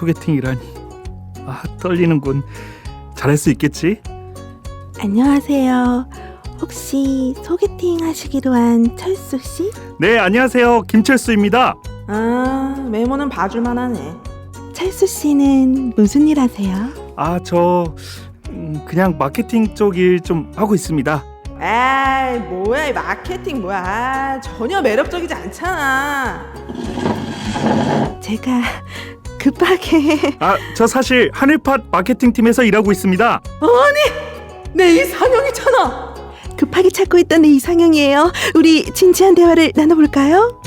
소개팅이라니. 떨리는군. 잘할 수 있겠지? 안녕하세요. 혹시 소개팅 하시기로 한 철수 씨? 네, 안녕하세요. 김철수입니다. 외모는 봐줄만 하네. 철수 씨는 무슨 일 하세요? 저 그냥 마케팅 쪽 일 좀 하고 있습니다. 에이, 뭐야 이 마케팅 뭐야. 전혀 매력적이지 않잖아. 제가 급하게 저 사실 하늘팟 마케팅 팀에서 일하고 있습니다. 내 이상형이잖아. 급하게 찾고 있던 내 이상형이에요. 우리 진지한 대화를 나눠볼까요?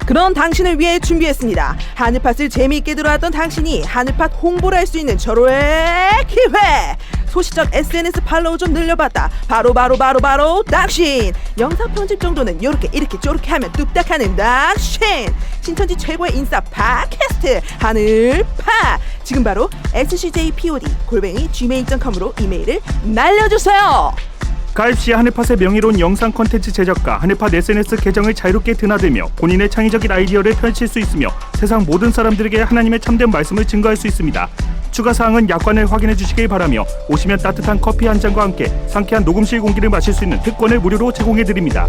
그런 당신을 위해 준비했습니다. 하늘팟을 재미있게 들어왔던 당신이 하늘팟 홍보를 할 수 있는 절호의 기회. 소시적 SNS 팔로우 좀 늘려봤다. 바로 당신. 영상 편집 정도는 요렇게 이렇게 저렇게 하면 뚝딱 하는 당신. 신천지 최고의 인싸 팟캐스트 하늘팟. 지금 바로 scjpod@gmail.com으로 이메일을 날려주세요. 가입 시 하늘팟의 명예로운 영상 콘텐츠 제작과 하늘팟 SNS 계정을 자유롭게 드나들며 본인의 창의적인 아이디어를 펼칠 수 있으며 세상 모든 사람들에게 하나님의 참된 말씀을 증거할 수 있습니다. 추가 사항은 약관을 확인해 주시길 바라며 오시면 따뜻한 커피 한 잔과 함께 상쾌한 녹음실 공기를 마실 수 있는 특권을 무료로 제공해 드립니다.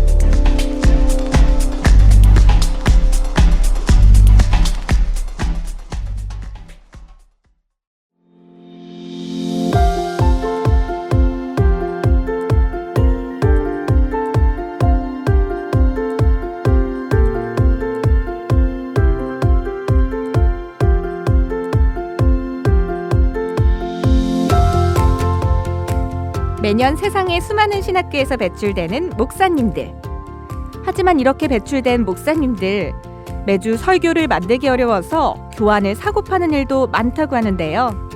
매년 세상의 수많은 신학교에서 배출되는 목사님들. 하지만 이렇게 배출된 목사님들, 매주 설교를 만들기 어려워서 교환을 사고 파는 일도 많다고 하는데요.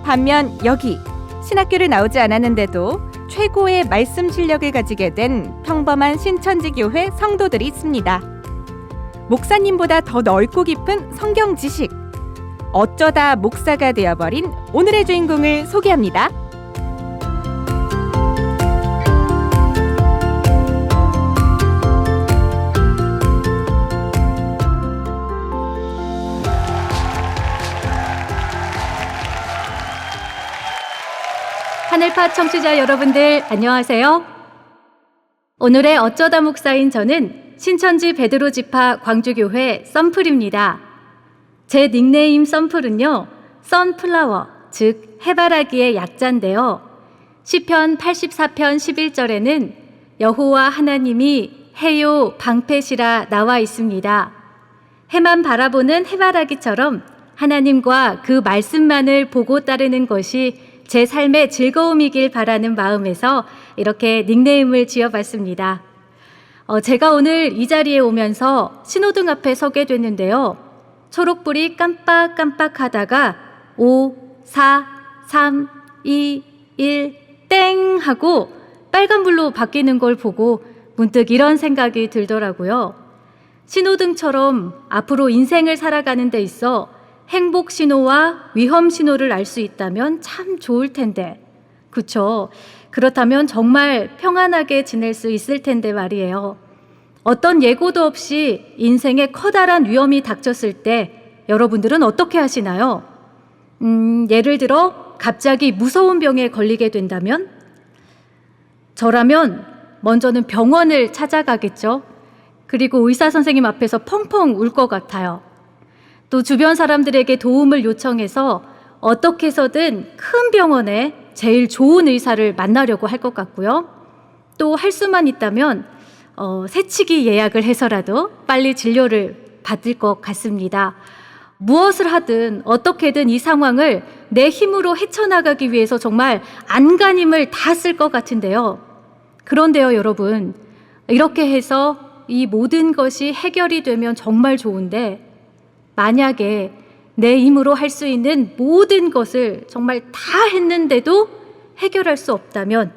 반면 여기 신학교를 나오지 않았는데도 최고의 말씀 실력을 가지게 된 평범한 신천지 교회 성도들이 있습니다. 목사님보다 더 넓고 깊은 성경 지식. 어쩌다 목사가 되어버린 오늘의 주인공을 소개합니다. 하늘팟 청취자 여러분들 안녕하세요. 오늘의 어쩌다 목사인 저는 신천지 베드로 지파 광주교회 썬풀입니다. 제 닉네임 썬풀은요, 선플라워, 즉 해바라기의 약자인데요. 시편 84편 11절에는 여호와 하나님이 해요 방패시라 나와 있습니다. 해만 바라보는 해바라기처럼 하나님과 그 말씀만을 보고 따르는 것이 제 삶의 즐거움이길 바라는 마음에서 이렇게 닉네임을 지어봤습니다. 제가 오늘 이 자리에 오면서 신호등 앞에 서게 됐는데요. 초록불이 깜빡깜빡하다가 5, 4, 3, 2, 1, 땡 하고 빨간불로 바뀌는 걸 보고 문득 이런 생각이 들더라고요. 신호등처럼 앞으로 인생을 살아가는 데 있어 행복 신호와 위험 신호를 알 수 있다면 참 좋을 텐데, 그쵸? 그렇다면 정말 평안하게 지낼 수 있을 텐데 말이에요. 어떤 예고도 없이 인생에 커다란 위험이 닥쳤을 때 여러분들은 어떻게 하시나요? 예를 들어 갑자기 무서운 병에 걸리게 된다면? 저라면 먼저는 병원을 찾아가겠죠. 그리고 의사 선생님 앞에서 펑펑 울 것 같아요. 또 주변 사람들에게 도움을 요청해서 어떻게 해서든 큰 병원에 제일 좋은 의사를 만나려고 할 것 같고요. 또 할 수만 있다면 새치기 예약을 해서라도 빨리 진료를 받을 것 같습니다. 무엇을 하든 어떻게든 이 상황을 내 힘으로 헤쳐나가기 위해서 정말 안간힘을 다 쓸 것 같은데요. 그런데요, 여러분, 이렇게 해서 이 모든 것이 해결이 되면 정말 좋은데, 만약에 내 힘으로 할 수 있는 모든 것을 정말 다 했는데도 해결할 수 없다면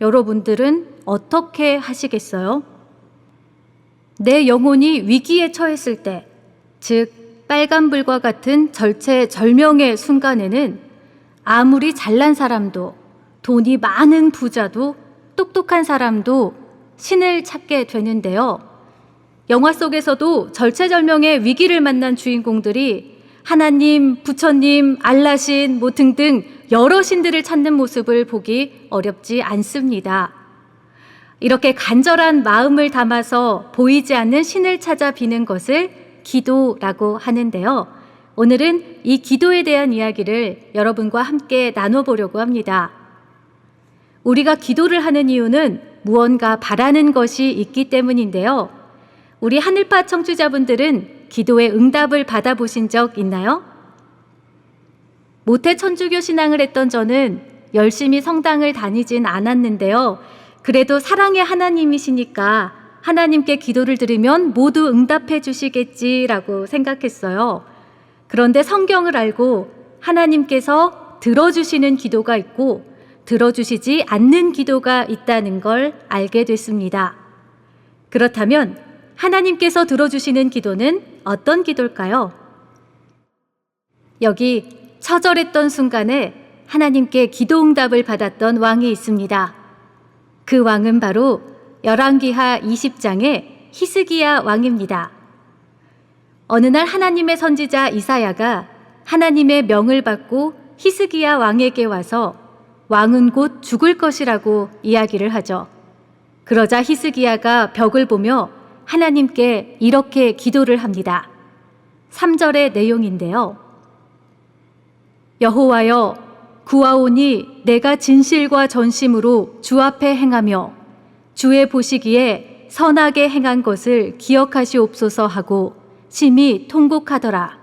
여러분들은 어떻게 하시겠어요? 내 영혼이 위기에 처했을 때, 즉 빨간불과 같은 절체절명의 순간에는 아무리 잘난 사람도, 돈이 많은 부자도, 똑똑한 사람도 신을 찾게 되는데요. 영화 속에서도 절체절명의 위기를 만난 주인공들이 하나님, 부처님, 알라신 등등 여러 신들을 찾는 모습을 보기 어렵지 않습니다. 이렇게 간절한 마음을 담아서 보이지 않는 신을 찾아 비는 것을 기도라고 하는데요. 오늘은 이 기도에 대한 이야기를 여러분과 함께 나눠보려고 합니다. 우리가 기도를 하는 이유는 무언가 바라는 것이 있기 때문인데요. 우리 하늘파 청취자분들은 기도의 응답을 받아보신 적 있나요? 모태 천주교 신앙을 했던 저는 열심히 성당을 다니진 않았는데요. 그래도 사랑의 하나님이시니까 하나님께 기도를 드리면 모두 응답해 주시겠지라고 생각했어요. 그런데 성경을 알고 하나님께서 들어주시는 기도가 있고 들어주시지 않는 기도가 있다는 걸 알게 됐습니다. 그렇다면 하나님께서 들어주시는 기도는 어떤 기도일까요? 여기 처절했던 순간에 하나님께 기도 응답을 받았던 왕이 있습니다. 그 왕은 바로 열왕기하 20장의 히스기야 왕입니다. 어느 날 하나님의 선지자 이사야가 하나님의 명을 받고 히스기야 왕에게 와서 왕은 곧 죽을 것이라고 이야기를 하죠. 그러자 히스기야가 벽을 보며 하나님께 이렇게 기도를 합니다. 3절의 내용인데요. 여호와여, 구하오니 내가 진실과 전심으로 주 앞에 행하며 주의 보시기에 선하게 행한 것을 기억하시옵소서 하고 심히 통곡하더라.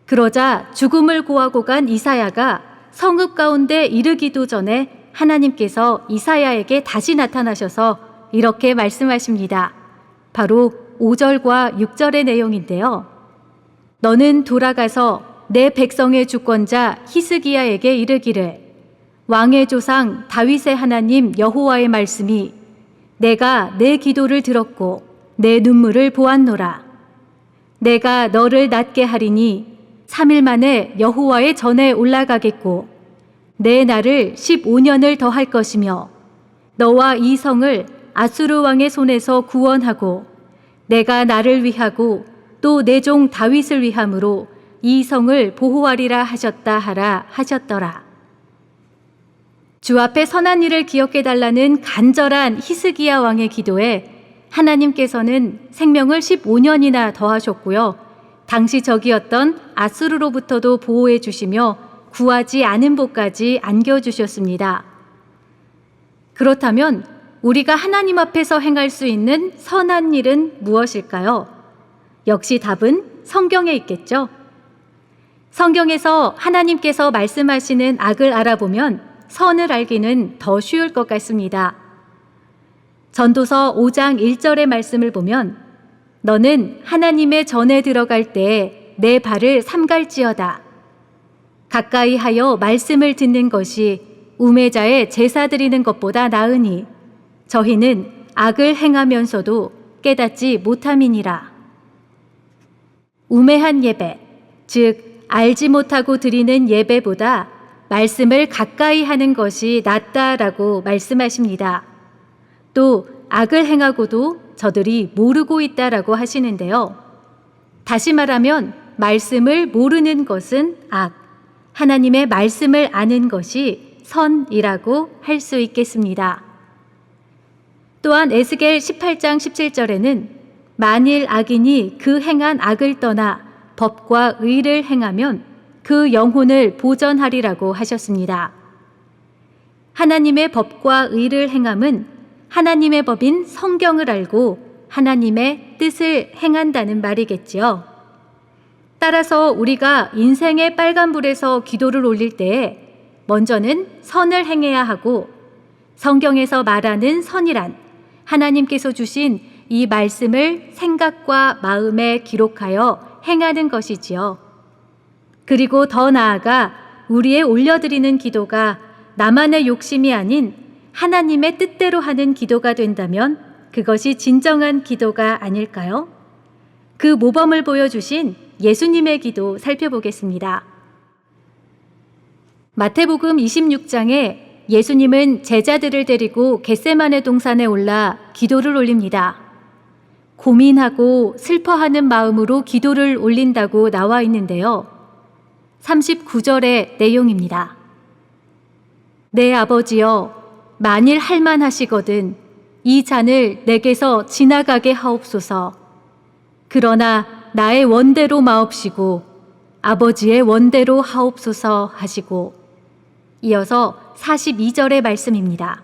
그러자 죽음을 고하고 간 이사야가 성읍 가운데 이르기도 전에 하나님께서 이사야에게 다시 나타나셔서 이렇게 말씀하십니다. 바로 5절과 6절의 내용인데요. 너는 돌아가서 내 백성의 주권자 히스기야에게 이르기를 왕의 조상 다윗의 하나님 여호와의 말씀이 내가 내 기도를 들었고 내 눈물을 보았노라. 내가 너를 낫게 하리니 3일 만에 여호와의 전에 올라가겠고 내 날을 15년을 더할 것이며 너와 이 성을 아수르 왕의 손에서 구원하고 내가 나를 위하고 또 내 종 다윗을 위함으로 이 성을 보호하리라 하셨다 하라 하셨더라. 주 앞에 선한 일을 기억해 달라는 간절한 히스기야 왕의 기도에 하나님께서는 생명을 15년이나 더하셨고요. 당시 적이었던 아수르로부터도 보호해 주시며 구하지 않은 복까지 안겨주셨습니다. 그렇다면 우리가 하나님 앞에서 행할 수 있는 선한 일은 무엇일까요? 역시 답은 성경에 있겠죠. 성경에서 하나님께서 말씀하시는 악을 알아보면 선을 알기는 더 쉬울 것 같습니다. 전도서 5장 1절의 말씀을 보면 너는 하나님의 전에 들어갈 때에 내 발을 삼갈지어다. 가까이 하여 말씀을 듣는 것이 우매자의 제사 드리는 것보다 나으니 저희는 악을 행하면서도 깨닫지 못함이니라. 우매한 예배, 즉 알지 못하고 드리는 예배보다 말씀을 가까이 하는 것이 낫다라고 말씀하십니다. 또 악을 행하고도 저들이 모르고 있다라고 하시는데요. 다시 말하면 말씀을 모르는 것은 악, 하나님의 말씀을 아는 것이 선이라고 할 수 있겠습니다. 또한 에스겔 18장 17절에는 만일 악인이 그 행한 악을 떠나 법과 의를 행하면 그 영혼을 보전하리라고 하셨습니다. 하나님의 법과 의를 행함은 하나님의 법인 성경을 알고 하나님의 뜻을 행한다는 말이겠지요. 따라서 우리가 인생의 빨간불에서 기도를 올릴 때에 먼저는 선을 행해야 하고 성경에서 말하는 선이란 하나님께서 주신 이 말씀을 생각과 마음에 기록하여 행하는 것이지요. 그리고 더 나아가 우리의 올려드리는 기도가 나만의 욕심이 아닌 하나님의 뜻대로 하는 기도가 된다면 그것이 진정한 기도가 아닐까요? 그 모범을 보여주신 예수님의 기도 살펴보겠습니다. 마태복음 26장에 예수님은 제자들을 데리고 겟세마네 동산에 올라 기도를 올립니다. 고민하고 슬퍼하는 마음으로 기도를 올린다고 나와 있는데요. 39절의 내용입니다. 내 아버지여, 만일 할만하시거든 이 잔을 내게서 지나가게 하옵소서. 그러나 나의 원대로 마옵시고 아버지의 원대로 하옵소서 하시고, 이어서 42절의 말씀입니다.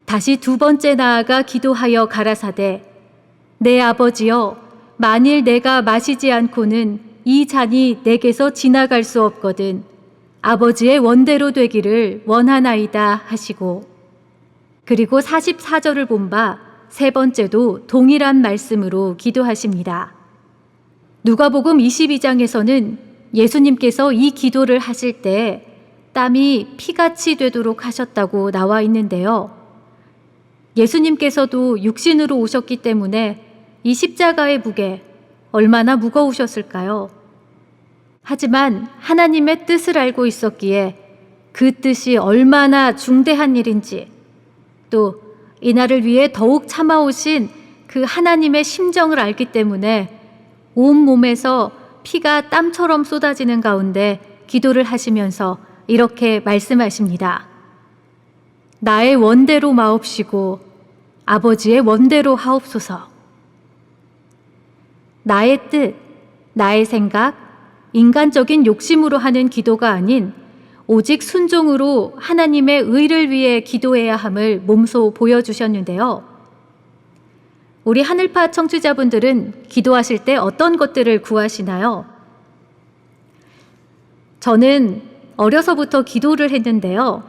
다시 두 번째 나아가 기도하여 가라사대 내 아버지여, 만일 내가 마시지 않고는 이 잔이 내게서 지나갈 수 없거든 아버지의 원대로 되기를 원하나이다 하시고, 그리고 44절을 본 바 세 번째도 동일한 말씀으로 기도하십니다. 누가복음 22장에서는 예수님께서 이 기도를 하실 때 땀이 피같이 되도록 하셨다고 나와 있는데요. 예수님께서도 육신으로 오셨기 때문에 이 십자가의 무게 얼마나 무거우셨을까요? 하지만 하나님의 뜻을 알고 있었기에 그 뜻이 얼마나 중대한 일인지, 또 이날을 위해 더욱 참아오신 그 하나님의 심정을 알기 때문에 온 몸에서 피가 땀처럼 쏟아지는 가운데 기도를 하시면서 이렇게 말씀하십니다. 나의 원대로 마옵시고 아버지의 원대로 하옵소서. 나의 뜻, 나의 생각, 인간적인 욕심으로 하는 기도가 아닌 오직 순종으로 하나님의 의를 위해 기도해야 함을 몸소 보여주셨는데요. 우리 하늘파 청취자분들은 기도하실 때 어떤 것들을 구하시나요? 저는 어려서부터 기도를 했는데요.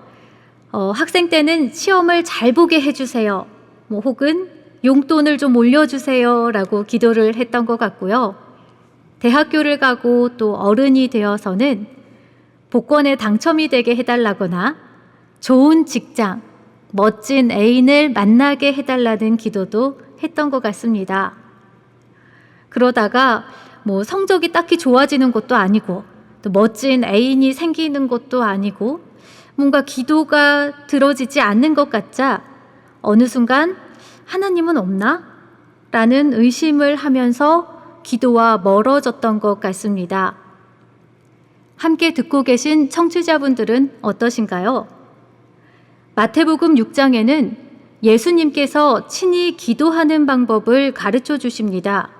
학생 때는 시험을 잘 보게 해주세요. 혹은 용돈을 좀 올려주세요 라고 기도를 했던 것 같고요. 대학교를 가고 또 어른이 되어서는 복권에 당첨이 되게 해달라거나 좋은 직장, 멋진 애인을 만나게 해달라는 기도도 했던 것 같습니다. 그러다가 성적이 딱히 좋아지는 것도 아니고 또 멋진 애인이 생기는 것도 아니고 뭔가 기도가 들어지지 않는 것 같자 어느 순간 하나님은 없나? 라는 의심을 하면서 기도와 멀어졌던 것 같습니다. 함께 듣고 계신 청취자분들은 어떠신가요? 마태복음 6장에는 예수님께서 친히 기도하는 방법을 가르쳐 주십니다.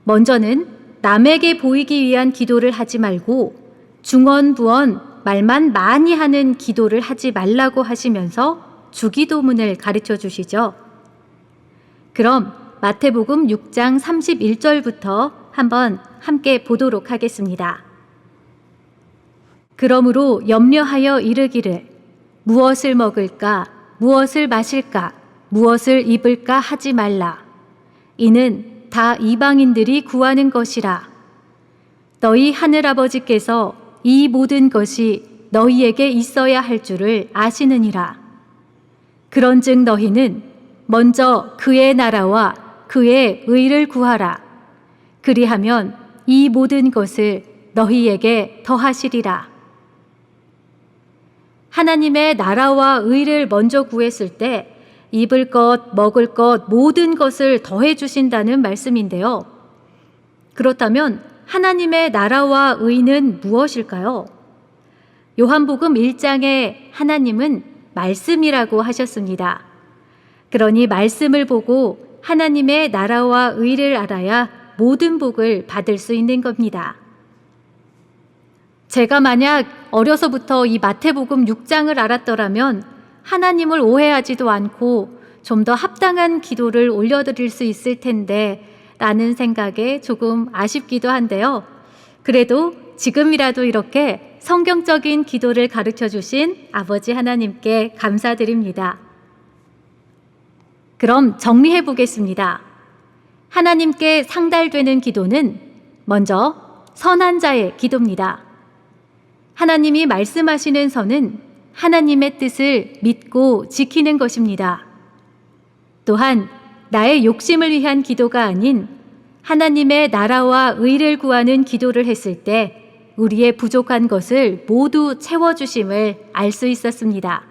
먼저는 남에게 보이기 위한 기도를 하지 말고 중언부언 말만 많이 하는 기도를 하지 말라고 하시면서 주기도문을 가르쳐 주시죠. 그럼 마태복음 6장 31절부터 한번 함께 보도록 하겠습니다. 그러므로 염려하여 이르기를 무엇을 먹을까, 무엇을 마실까, 무엇을 입을까 하지 말라. 이는 다 이방인들이 구하는 것이라. 너희 하늘아버지께서 이 모든 것이 너희에게 있어야 할 줄을 아시느니라. 그런즉 너희는 먼저 그의 나라와 그의 의를 구하라. 그리하면 이 모든 것을 너희에게 더하시리라. 하나님의 나라와 의를 먼저 구했을 때 입을 것, 먹을 것, 모든 것을 더해 주신다는 말씀인데요. 그렇다면 하나님의 나라와 의는 무엇일까요? 요한복음 1장에 하나님은 말씀이라고 하셨습니다. 그러니 말씀을 보고 하나님의 나라와 의를 알아야 모든 복을 받을 수 있는 겁니다. 제가 만약 어려서부터 이 마태복음 6장을 알았더라면 하나님을 오해하지도 않고 좀 더 합당한 기도를 올려드릴 수 있을 텐데 라는 생각에 조금 아쉽기도 한데요. 그래도 지금이라도 이렇게 성경적인 기도를 가르쳐 주신 아버지 하나님께 감사드립니다. 그럼 정리해 보겠습니다. 하나님께 상달되는 기도는 먼저 선한 자의 기도입니다. 하나님이 말씀하시는 선은 하나님의 뜻을 믿고 지키는 것입니다. 또한 나의 욕심을 위한 기도가 아닌 하나님의 나라와 의를 구하는 기도를 했을 때 우리의 부족한 것을 모두 채워주심을 알 수 있었습니다.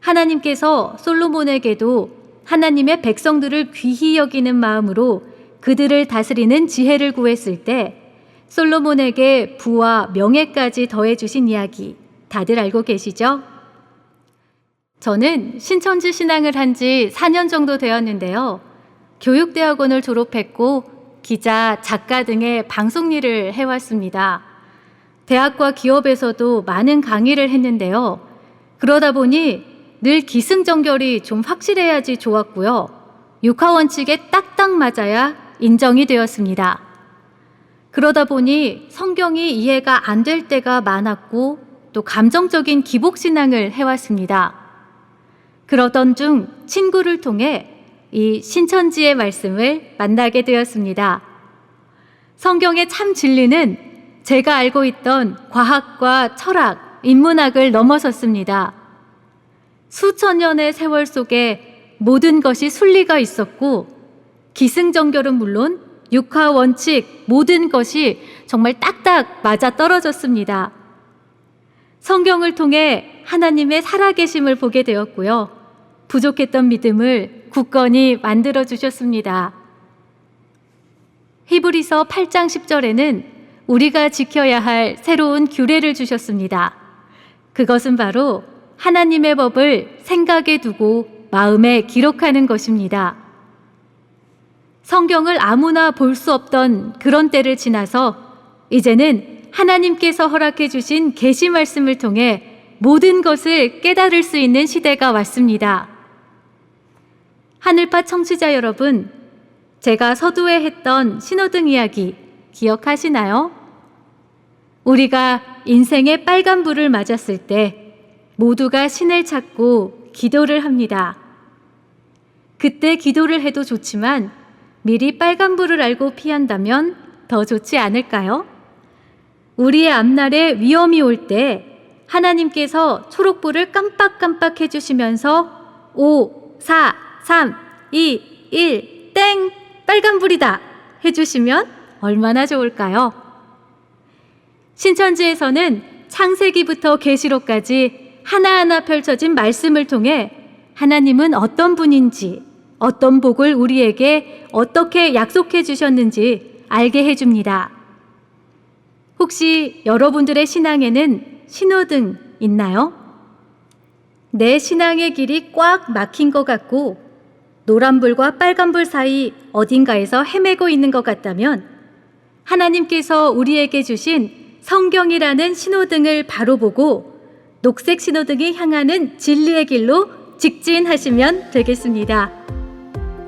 하나님께서 솔로몬에게도 하나님의 백성들을 귀히 여기는 마음으로 그들을 다스리는 지혜를 구했을 때 솔로몬에게 부와 명예까지 더해주신 이야기 다들 알고 계시죠? 저는 신천지 신앙을 한 지 4년 정도 되었는데요. 교육대학원을 졸업했고 기자, 작가 등의 방송 일을 해왔습니다. 대학과 기업에서도 많은 강의를 했는데요. 그러다 보니 늘 기승전결이 좀 확실해야지 좋았고요. 육하원칙에 딱딱 맞아야 인정이 되었습니다. 그러다 보니 성경이 이해가 안 될 때가 많았고 또 감정적인 기복신앙을 해왔습니다. 그러던 중 친구를 통해 이 신천지의 말씀을 만나게 되었습니다. 성경의 참 진리는 제가 알고 있던 과학과 철학, 인문학을 넘어섰습니다. 수천 년의 세월 속에 모든 것이 순리가 있었고 기승전결은 물론 육하 원칙 모든 것이 정말 딱딱 맞아 떨어졌습니다. 성경을 통해 하나님의 살아계심을 보게 되었고요. 부족했던 믿음을 굳건히 만들어 주셨습니다. 히브리서 8장 10절에는 우리가 지켜야 할 새로운 규례를 주셨습니다. 그것은 바로 하나님의 법을 생각에 두고 마음에 기록하는 것입니다. 성경을 아무나 볼 수 없던 그런 때를 지나서 이제는 하나님께서 허락해 주신 계시 말씀을 통해 모든 것을 깨달을 수 있는 시대가 왔습니다. 하늘파 청취자 여러분, 제가 서두에 했던 신호등 이야기 기억하시나요? 우리가 인생의 빨간불을 맞았을 때 모두가 신을 찾고 기도를 합니다. 그때 기도를 해도 좋지만 미리 빨간불을 알고 피한다면 더 좋지 않을까요? 우리의 앞날에 위험이 올 때 하나님께서 초록불을 깜빡깜빡 해주시면서 5, 4, 3, 2, 1, 땡! 빨간불이다! 해주시면 얼마나 좋을까요? 신천지에서는 창세기부터 계시록까지 하나하나 펼쳐진 말씀을 통해 하나님은 어떤 분인지, 어떤 복을 우리에게 어떻게 약속해 주셨는지 알게 해줍니다. 혹시 여러분들의 신앙에는 신호등 있나요? 내 신앙의 길이 꽉 막힌 것 같고 노란불과 빨간불 사이 어딘가에서 헤매고 있는 것 같다면 하나님께서 우리에게 주신 성경이라는 신호등을 바로 보고 녹색 신호등이 향하는 진리의 길로 직진하시면 되겠습니다.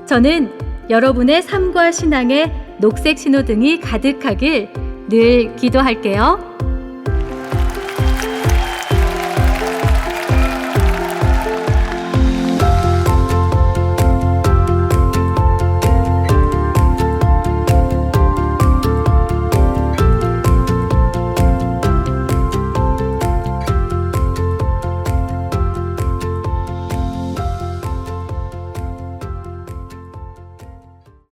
저는 여러분의 삶과 신앙에 녹색 신호등이 가득하길 늘 기도할게요.